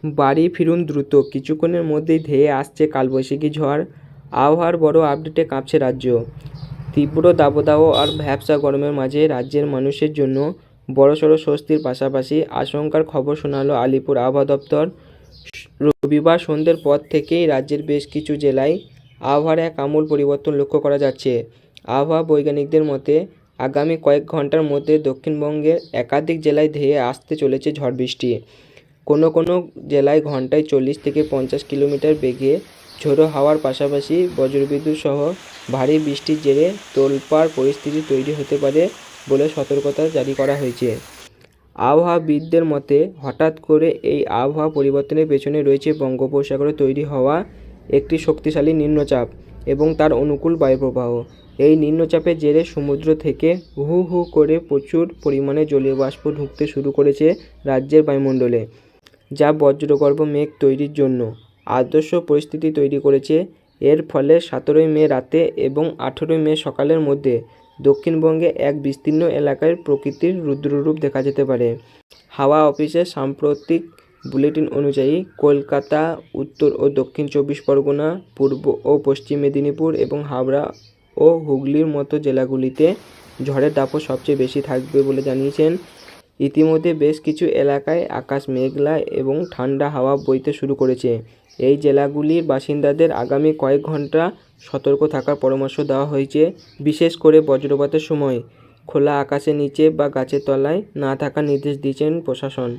বাড়ি ফিরুন দ্রুত, কিছুক্ষণের মধ্যেই ধেয়ে আসছে কালবৈশাখী ঝড়। আবহাওয়ার বড় আপডেটে কাঁপছে রাজ্য। তীব্র দাবদাহ আর ভ্যাপসা গরমের মাঝে রাজ্যের মানুষের জন্য বড়সড় স্বস্তির পাশাপাশি আশঙ্কার খবর শোনালো আলিপুর আবহাওয়া দপ্তর। রবিবার সন্ধ্যের পর থেকেই রাজ্যের বেশ কিছু জেলায় আবহাওয়ার এক আমূল পরিবর্তন লক্ষ্য করা যাচ্ছে। আবহাওয়া বৈজ্ঞানিকদের মতে আগামী কয়েক ঘন্টার মধ্যে দক্ষিণবঙ্গের একাধিক জেলায় ধেয়ে আসতে চলেছে ঝড় বৃষ্টি। কোনো কোনো জেলায় ঘন্টায় 40 থেকে 50 কিলোমিটার বেগে ঝোড়ো হাওয়ার পাশাপাশি বজ্রবিদ্যুৎ সহ ভারী বৃষ্টির জেরে তোলপাড় পরিস্থিতি তৈরি হতে পারে বলে সতর্কতা জারি করা হয়েছে। আবহাওয়াবিদদের মতে হঠাৎ করে এই আবহাওয়া পরিবর্তনের পেছনে রয়েছে বঙ্গোপসাগরে তৈরি হওয়া একটি শক্তিশালী নিম্নচাপ এবং তার অনুকূল বায়ুপ্রবাহ। এই নিম্নচাপের জেরে সমুদ্র থেকে হু হু করে প্রচুর পরিমাণে জলীয় বাষ্প ঢুকতে শুরু করেছে রাজ্যের বায়ুমণ্ডলে, যা বজ্রগর্ভ মেঘ তৈরির জন্য আদর্শ পরিস্থিতি তৈরি করেছে। এর ফলে 17 মে রাতে এবং 18 মে সকালের মধ্যে দক্ষিণবঙ্গে এক বিস্তীর্ণ এলাকায় প্রকৃতির রুদ্ররূপ দেখা যেতে পারে। হাওয়া অফিসের সাম্প্রতিক বুলেটিন অনুযায়ী কলকাতা, উত্তর ও দক্ষিণ 24 পরগনা, পূর্ব ও পশ্চিম মেদিনীপুর এবং হাওড়া ও হুগলির মতো জেলাগুলিতে ঝড়ের দাপট সবচেয়ে বেশি থাকবে বলে জানিয়েছেন। ইতিমধ্যে বেশ কিছু এলাকায় আকাশ মেঘলা এবং ঠান্ডা হাওয়া বইতে শুরু করেছে। এই জেলাগুলির বাসিন্দাদের আগামী কয়েক ঘন্টা সতর্ক থাকার পরামর্শ দেওয়া হয়েছে, বিশেষ করে বজ্রপাতের সময় খোলা আকাশের নিচে বা গাছের তলায় না থাকার নির্দেশ দিয়েছেন প্রশাসন।